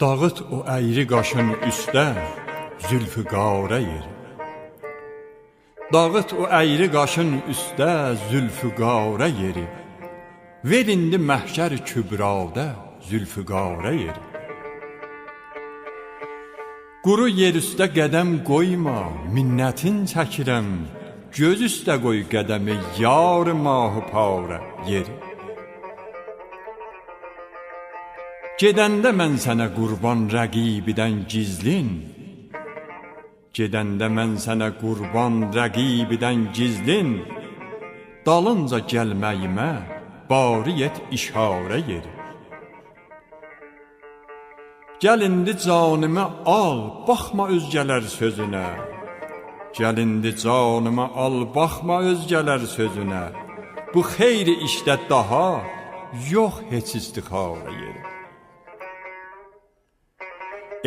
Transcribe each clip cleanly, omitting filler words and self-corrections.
Dağıt o əyri qaşın üstə Zülfüqara yeri. Dağıt o əyri qaşın üstə Zülfüqara yeri. Ver indi məhşər kübrada Zülfüqara yeri. Quru yer üstə qədəm qoyma, minnətin çəkirəm. Göz üstə qoy qədəmi yar-ı mahı para yeri. Gedəndə mən sənə qurban rəqibidən gizlin. Gedəndə mən sənə qurban rəqibidən gizlin. Dalınca gəlməyimə bari et işarə yeri. Gəl indi canımı al, baxma özgələr sözünə. Gəl indi canımı al, baxma özgələr sözünə. Bu xeyri işdə daha yox heç istixara yeri.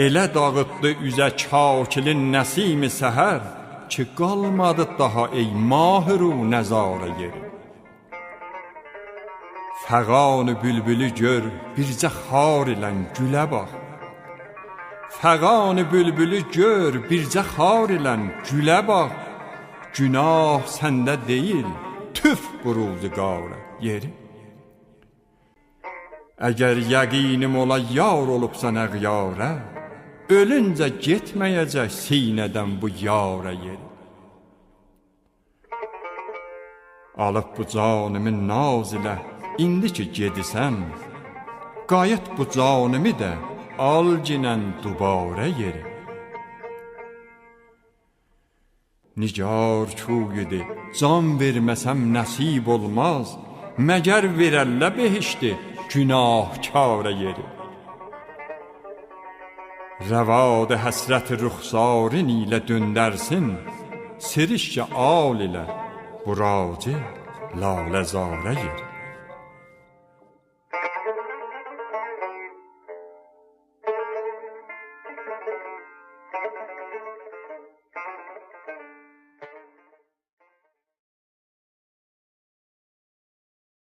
Elə dağıtdı üzə kakilin nəsimi səhər ki, qalmadı daha ey mahru nəzarə yeri. Fəqan-ı bülbülü gör, bircə xar ilən gülə bax. Fəqan-ı bülbülü gör, bircə xar ilən gülə bax. Günah səndə deyil, tüf buruldu qara yeri. Əgər yəqinim ola yar olubsan əğyarə, ölüncə getməyəcək sinədən bu yara yeri. Alıb bu canımı naz ilə, indi ki gedisən, qayıt bu canımı da al ginən dubara yeri. Nigar çuğidi, can verməsəm nəsib olmaz, məgər verəllə behişdi günahkara yeri. Rəvad-ı həsrət rüxsarın ilə döndərsin, sirişk al ilə buraci laləzara yeri.